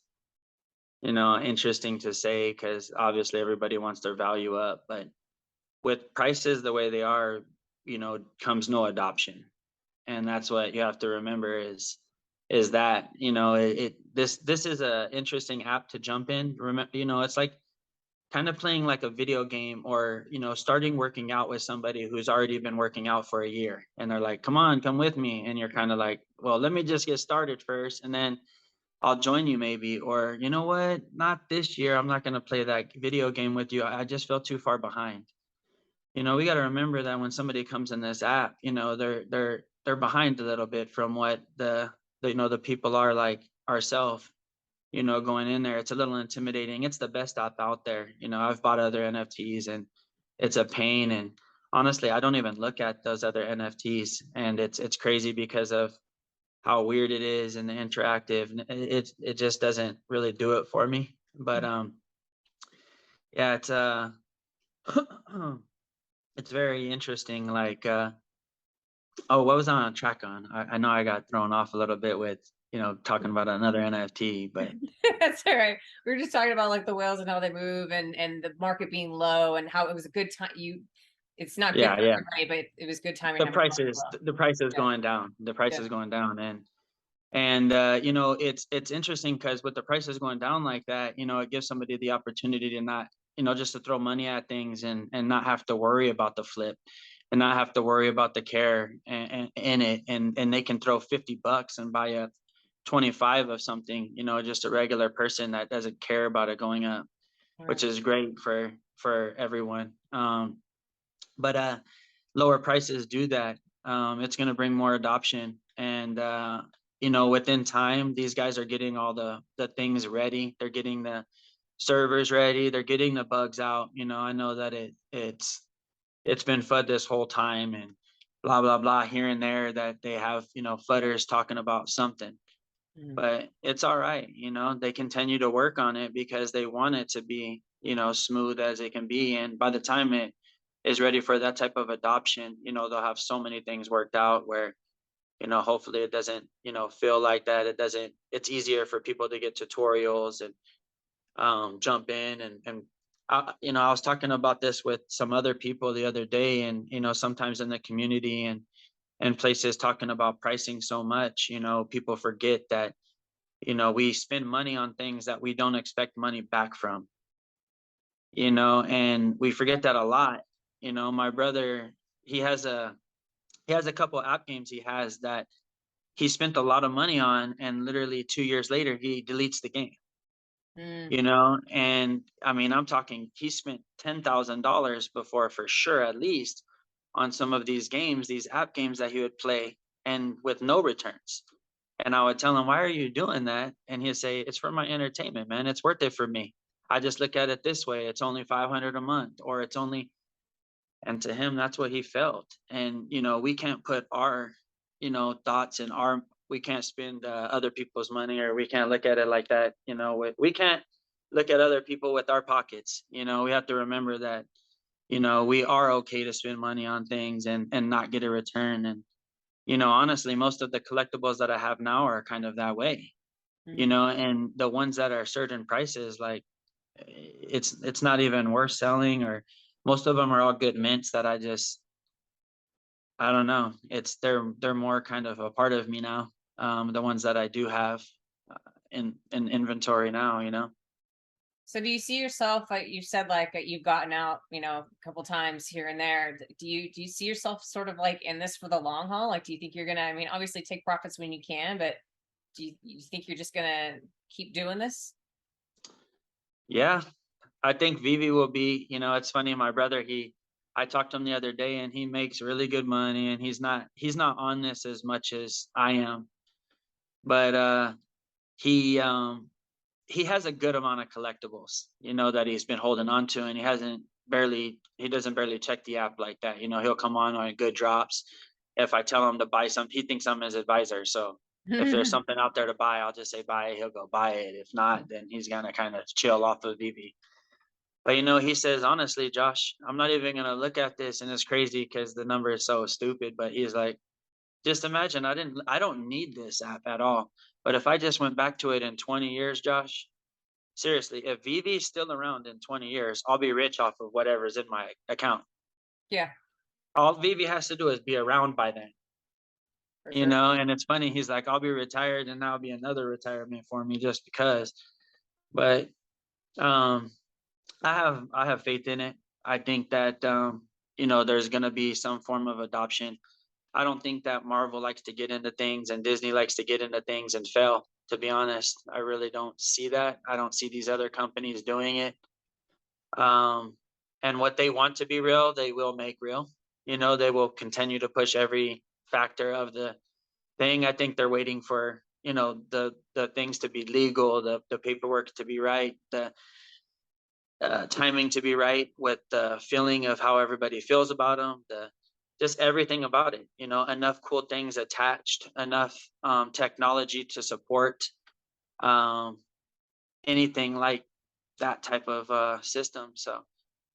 interesting to say because obviously everybody wants their value up, but with prices the way they are, comes no adoption, and that's what you have to remember is that this is a interesting app to jump in. Remember, it's like kind of playing like a video game or starting working out with somebody who's already been working out for a year and they're like, come on, come with me, and you're kind of like, well, let me just get started first and then I'll join you maybe. Or you know what, not this year, I'm not going to play that video game with you, I just feel too far behind. We got to remember that when somebody comes in this app, they're behind a little bit from what the people are like ourselves. Going in there, it's a little intimidating. It's the best app out there. I've bought other NFTs and it's a pain. And honestly, I don't even look at those other NFTs. And it's crazy because of how weird it is and the interactive. It just doesn't really do it for me. But yeah, it's it's very interesting. Like oh, what was I on track on? I know I got thrown off a little bit with talking about another NFT, but That's all right. We were just talking about like the whales and how they move and the market being low and how it was a good time. It's not good yeah, for yeah. everybody, but it was good timing the having the price market is low. the price is Yeah, going down. The price yeah. is going down, and it's interesting because with the prices going down like that, it gives somebody the opportunity to not, just to throw money at things and not have to worry about the flip and not have to worry about the care in it, and they can throw $50 and buy a 25 of something, just a regular person that doesn't care about it going up, All which right. is great for everyone. But lower prices do that. It's going to bring more adoption, and within time, these guys are getting all the things ready. They're getting the servers ready. They're getting the bugs out. I know that it's been FUD this whole time, and blah blah blah here and there that they have FUDders talking about something, Mm, but it's all right. They continue to work on it because they want it to be smooth as it can be, and by the time it is ready for that type of adoption, they'll have so many things worked out where hopefully it doesn't feel like that. It's easier for people to get tutorials and jump in, and I was talking about this with some other people the other day, and sometimes in the community and places talking about pricing so much, people forget that we spend money on things that we don't expect money back from, and we forget that a lot. My brother, he has a couple app games he has that he spent a lot of money on, and literally 2 years later he deletes the game. mm, And I mean, I'm talking, he spent $10,000 before, for sure, at least, on some of these games, these app games that he would play, and with no returns. And I would tell him, why are you doing that? And he'd say, it's for my entertainment, man. It's worth it for me. I just look at it this way. It's only 500 a month, or it's only, and to him, that's what he felt. And, we can't put our, thoughts in our, we can't spend other people's money, or we can't look at it like that. We can't look at other people with our pockets. We have to remember that, we are okay to spend money on things and not get a return. And, honestly, most of the collectibles that I have now are kind of that way, mm. and the ones that are certain prices, like it's not even worth selling, or most of them are all good mints that I don't know. They're more kind of a part of me now. The ones that I do have in inventory now. So do you see yourself, like you said, like you've gotten out, a couple times here and there. Do you see yourself sort of like in this for the long haul? Like, do you think you're gonna, I mean, obviously take profits when you can, but you think you're just gonna keep doing this? Yeah, I think VeVe will be, it's funny, my brother, I talked to him the other day and he makes really good money and he's not on this as much as I am. But he he has a good amount of collectibles, that he's been holding on to, and he doesn't barely check the app like that. He'll come on good drops. If I tell him to buy something, he thinks I'm his advisor. So if there's something out there to buy, I'll just say buy it. He'll go buy it. If not, then he's gonna kind of chill off of VV. But he says, honestly, Josh, I'm not even gonna look at this, and it's crazy because the number is so stupid. But he's like, just imagine, I don't need this app at all. But if I just went back to it in 20 years, Josh, seriously, if VV is still around in 20 years, I'll be rich off of whatever's in my account. Yeah, All VV has to do is be around by then, for sure. and it's funny. He's like, I'll be retired and that'll be another retirement for me just because. But um, I have faith in it. I think that there's gonna be some form of adoption. I don't think that Marvel likes to get into things and Disney likes to get into things and fail. To be honest, I really don't see that. I don't see these other companies doing it. Um, and what they want to be real, they will make real. They will continue to push every factor of the thing. I think they're waiting for the things to be legal, the paperwork to be right, the timing to be right, with the feeling of how everybody feels about them, the just everything about it. Enough cool things attached, enough technology to support um, anything like that type of system. So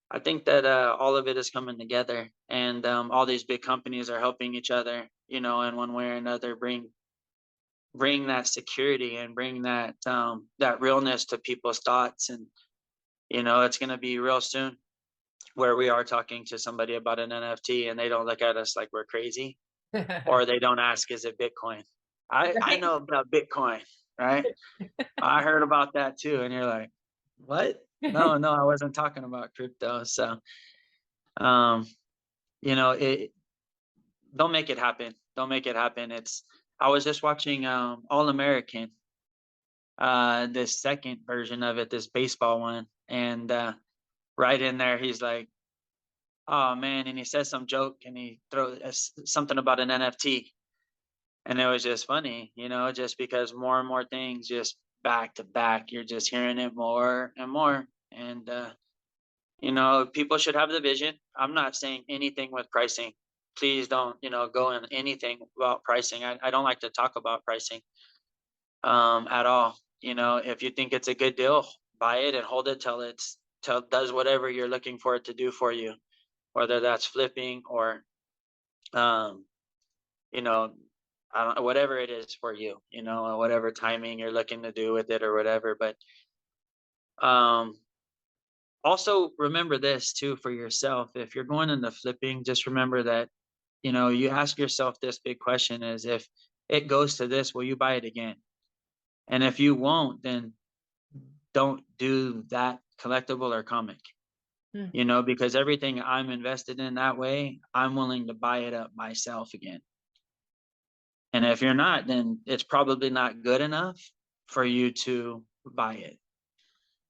I think that all of it is coming together, and all these big companies are helping each other, in one way or another, bring that security and bring that realness to people's thoughts. And it's going to be real soon where we are talking to somebody about an NFT and they don't look at us like we're crazy, or they don't ask, "Is it Bitcoin?" I Right. know about Bitcoin, right? I heard about that too, and you're like, "What?" No, no, I wasn't talking about crypto. So um it don't make it happen, don't make it happen. I was just watching All American, this second version of it, this baseball one, and right in there he's like, oh man, and he says some joke and he throws something about an NFT, and it was just funny, just because more and more things just back to back, you're just hearing it more and more. And people should have the vision. I'm not saying anything with pricing. Please don't, go in anything about pricing. I don't like to talk about pricing at all. If you think it's a good deal, buy it and hold it till it does whatever you're looking for it to do for you, whether that's flipping or um, you know, I don't know, whatever it is for you, or whatever timing you're looking to do with it or whatever. But um also remember this too for yourself. If you're going into flipping, just remember that, you ask yourself this big question is, if it goes to this, will you buy it again? And if you won't, then don't do that collectible or comic, Hmm. because everything I'm invested in that way, I'm willing to buy it up myself again. And if you're not, then it's probably not good enough for you to buy it.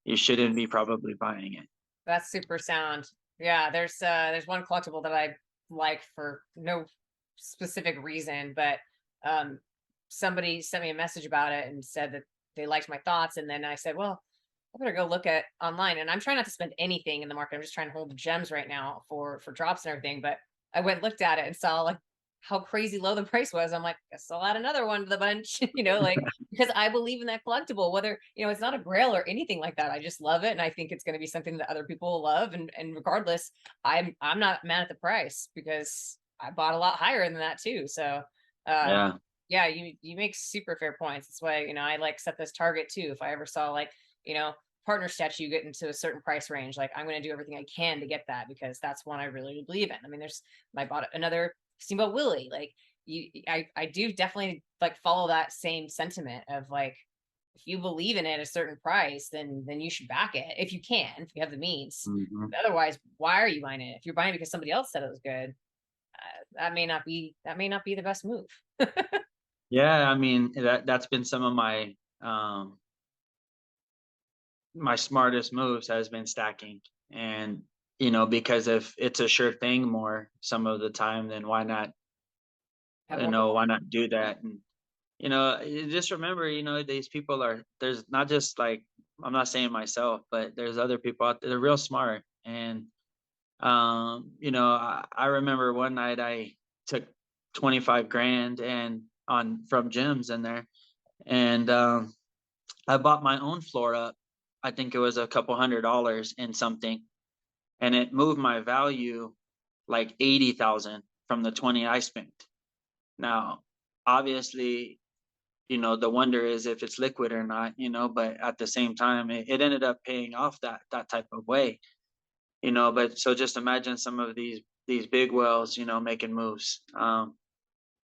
You shouldn't be probably buying it. That's super sound. Yeah, there's one collectible that I like for no specific reason, but um somebody sent me a message about it and said that they liked my thoughts, and then I said, well, I better go look at online. And I'm trying not to spend anything in the market. I'm just trying to hold the gems right now for drops and everything. But I went and looked at it and saw like how crazy low the price was. I'm like, guess I'll add another one to the bunch, like because I believe in that collectible, whether, it's not a grail or anything like that. I just love it. And I think it's going to be something that other people will love. And regardless, I'm not mad at the price because I bought a lot higher than that too. So uh Yeah. yeah, you make super fair points. That's why, I like set this target too. If I ever saw like, you know, partner statue get into a certain price range, like I'm going to do everything I can to get that because that's one I really believe in. I mean, I bought another Steamboat Willie. Like I do definitely like follow that same sentiment of like, if you believe in it at a certain price, then you should back it if you can, if you have the means. Mhm. But otherwise, why are you buying it? If you're buying it because somebody else said it was good, that may not be the best move. Yeah, I mean, that's been some of my um my smartest moves has been stacking. And, because if it's a sure thing more some of the time, then why not, Have more fun. why not do that? And, you just remember, these people there's not just like, I'm not saying myself, but there's other people out there, they're real smart. And, I remember one night I took 25 grand and from gyms in there. And, I bought my own floor up. I think it was a couple $100 in something, and it moved my value like 80,000 from the 20 I spent. Now, obviously, the wonder is if it's liquid or not, but at the same time, it ended up paying off that type of way, but so just imagine some of these big whales, making moves.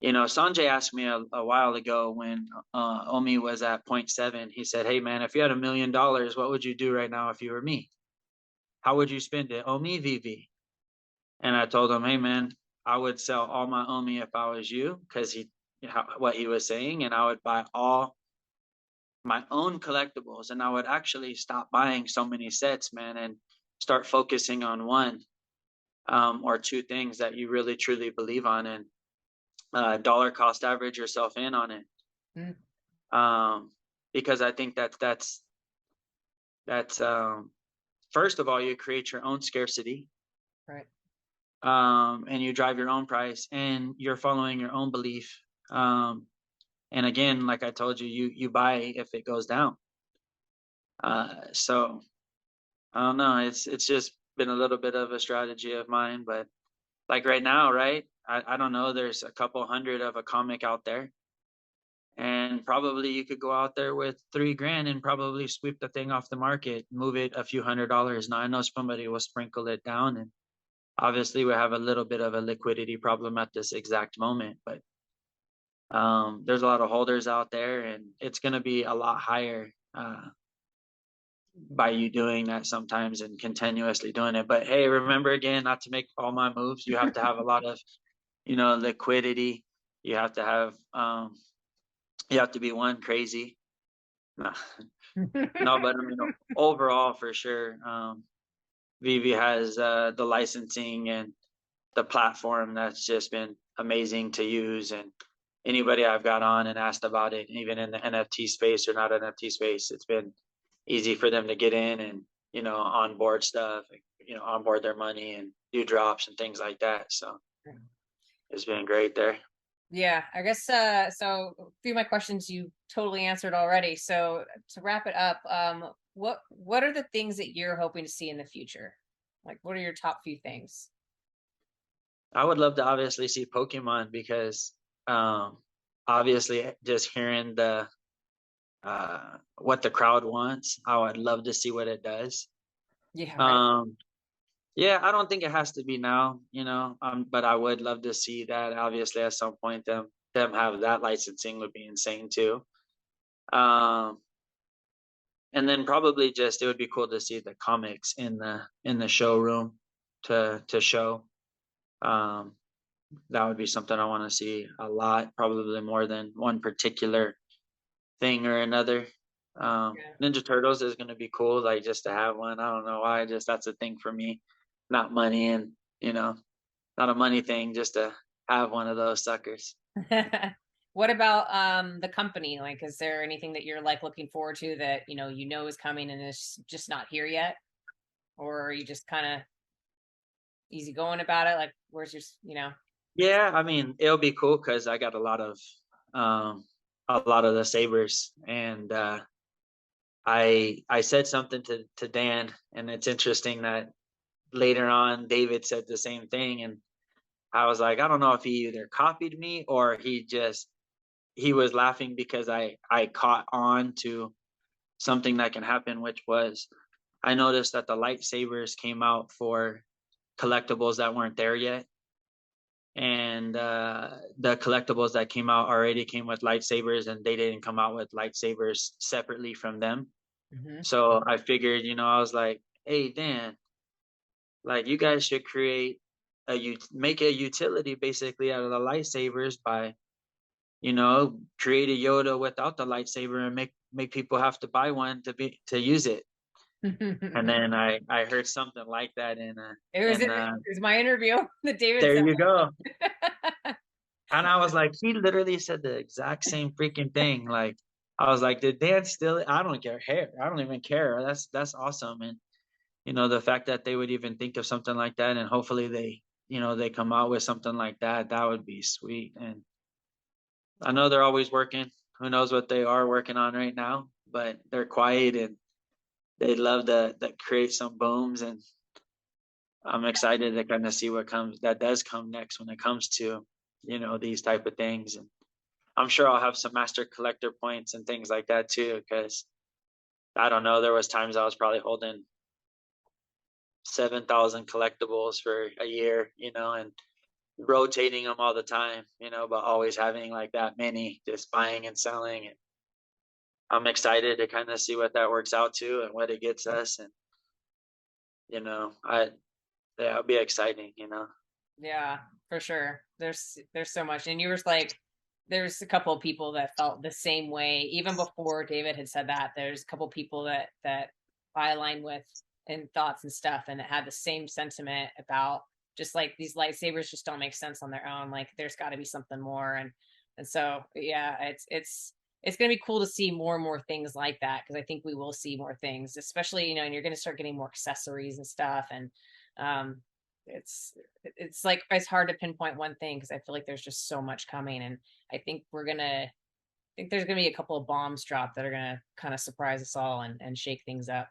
Sanjay asked me a while ago when Omi was at point 0.7. He said, "Hey man, if you had $1 million, what would you do right now if you were me? How would you spend it? Omi, VeVe?" And I told him, "Hey man, I would sell all my Omi if I was you," because what he was saying, and I would buy all my own collectibles, and I would actually stop buying so many sets, man, and start focusing on one or two things that you really truly believe on, and dollar cost average yourself in on it. Mm, Because I think that's first of all, you create your own scarcity, right. and you drive your own price, and you're following your own belief. And again, like I told you, you buy if it goes down. So I don't know. It's just been a little bit of a strategy of mine, but like right now, right? I don't know. There's a couple hundred of a comic out there, and probably you could go out there with 3 grand and probably sweep the thing off the market, move it a few $100s. Now I know somebody will sprinkle it down, and obviously we have a little bit of a liquidity problem at this exact moment, but there's a lot of holders out there, and it's going to be a lot higher by you doing that sometimes and continuously doing it. But hey, remember again, not to make all my moves, you have to have a lot of liquidity. You have to have you have to be one crazy. No, no, but I mean, overall, for sure, VeVe has the licensing and the platform that's just been amazing to use. And anybody I've got on and asked about it, even in the NFT space or not NFT space, it's been easy for them to get in and onboard stuff, onboard their money and do drops and things like that. So it's been great there. Yeah, I guess so a few of my questions you totally answered already. So to wrap it up, what are the things that you're hoping to see in the future? Like what are your top few things? I would love to obviously see Pokemon because um, obviously just hearing the what the crowd wants, I would love to see what it does. Yeah, right. Um, yeah, I don't think it has to be now, but I would love to see that. Obviously, at some point, them have that licensing would be insane too. Um, and then probably just it would be cool to see the comics in the showroom to show. Um, that would be something I want to see a lot, probably more than one particular thing or another. Yeah. Ninja Turtles is going to be cool, like just to have one. I don't know why, just that's a thing for me, not money, and you know, not a money thing, just to have one of those suckers. What about the company? Like, is there anything that you're like looking forward to that you know is coming and is just not here yet? Or are you just kind of easy going about it? Like, where's your? Yeah, I mean, it'll be cool because I got um, a lot of the sabers, and I said something to Dan, and it's interesting that later on David said the same thing, and I was like, I don't know if he either copied me or he was laughing because I caught on to something that can happen, which was I noticed that the lightsabers came out for collectibles that weren't there yet, and the collectibles that came out already came with lightsabers, and they didn't come out with lightsabers separately from them. Hmm. So I figured, I was like, hey Dan, like you guys should make a utility basically out of the lightsabers by create a Yoda without the lightsaber and make people have to buy one to use it. And then I heard something like that It was my interview that David there said. you go. And I was like, he literally said the exact same freaking thing. Like, I was like, did Dan steal it? I don't care. I don't even care. That's awesome. And the fact that they would even think of something like that, and hopefully they come out with something like that, that would be sweet. And I know they're always working. Who knows what they are working on right now, but they're quiet and they love to create some booms. And I'm excited to kind of see what does come next when it comes to, these type of things. And I'm sure I'll have some master collector points and things like that too, because I don't know, there was times I was probably holding 7,000 collectibles for a year, and rotating them all the time, but always having like that many, just buying and selling. And I'm excited to kind of see what that works out to and what it gets us. And, yeah, it'll be exciting. Yeah, for sure. There's so much. And you were like, there's a couple of people that felt the same way even before David had said that. There's a couple of people that I align with in thoughts and stuff, and that had the same sentiment about just like these lightsabers just don't make sense on their own. Like there's got to be something more. And so yeah, it's going to be cool to see more and more things like that, because I think we will see more things, especially and you're going to start getting more accessories and stuff. And um it's like it's hard to pinpoint one thing, because I feel like there's just so much coming. And I think there's gonna be a couple of bombs dropped that are gonna kind of surprise us all and shake things up.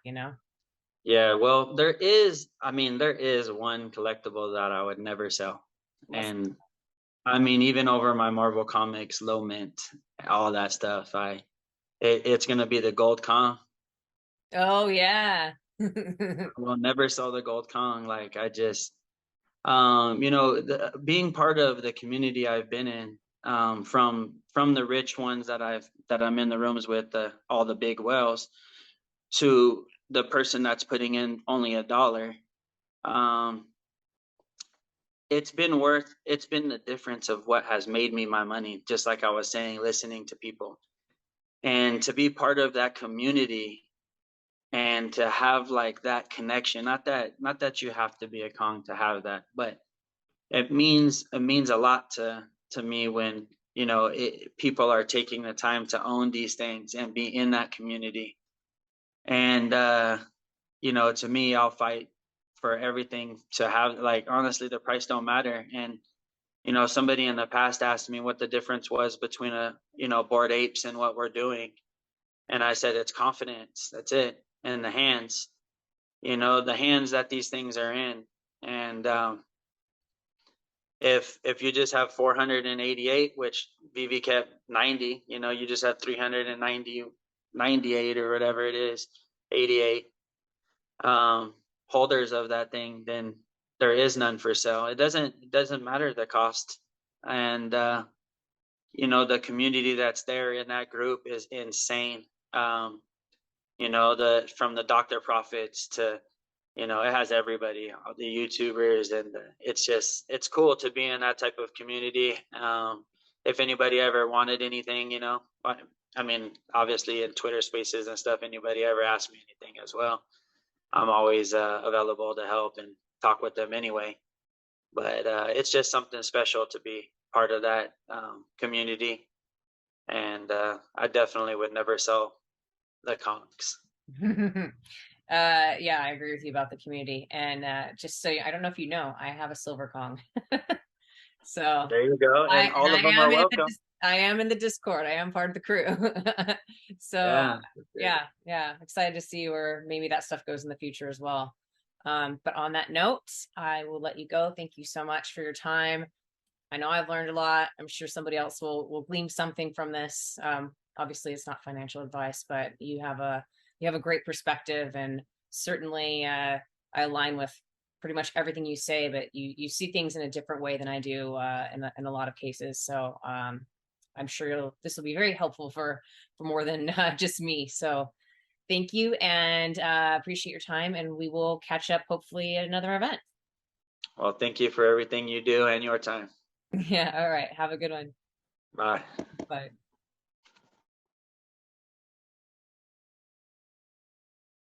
Yeah, well, there is one collectible that I would never sell. What's And I mean, even over my Marvel Comics, low mint, all that stuff, it's gonna be the gold Kong. Oh yeah. I will never sell the gold Kong. Like I just, being part of the community I've been in, from the rich ones that I'm in the rooms with, all the big whales, to the person that's putting in only $1. Um, it's been the difference of what has made me my money. Just like I was saying, listening to people and to be part of that community and to have like that connection. Not that you have to be a Kong to have that, but it means a lot to me when people are taking the time to own these things and be in that community. And to me, I'll fight for everything to have, like, honestly, the price don't matter. And somebody in the past asked me what the difference was between Bored Apes and what we're doing, and I said it's confidence. That's it. And the hands that these things are in. And if you just have 488, which VeVe kept 90, you just have 390, 98 or whatever it is, 88 holders of that thing, then there is none for sale. It doesn't matter the cost. And the community that's there in that group is insane. From the doctor profits to, it has everybody, all the YouTubers, and it's cool to be in that type of community. If anybody ever wanted anything, I mean, obviously in Twitter Spaces and stuff, anybody ever asked me anything as well, I'm always available to help and talk with them anyway. But it's just something special to be part of that community, and I definitely would never sell the comics. Yeah, I agree with you about the community. And just so I don't know if you know, I have a silver Kong. So There you go, and and all of them are welcome. I am in the Discord. I am part of the crew. So Yeah. yeah, excited to see where maybe that stuff goes in the future as well. But on that note, I will let you go. Thank you so much for your time. I know I've learned a lot. I'm sure somebody else will glean something from this. Obviously, it's not financial advice, but you have a great perspective, and certainly I align with pretty much everything you say. But you see things in a different way than I do in a lot of cases. So I'm sure this will be very helpful for more than just me. So thank you, and appreciate your time. And we will catch up hopefully at another event. Well, thank you for everything you do and your time. Yeah. All right. Have a good one. Bye. Bye.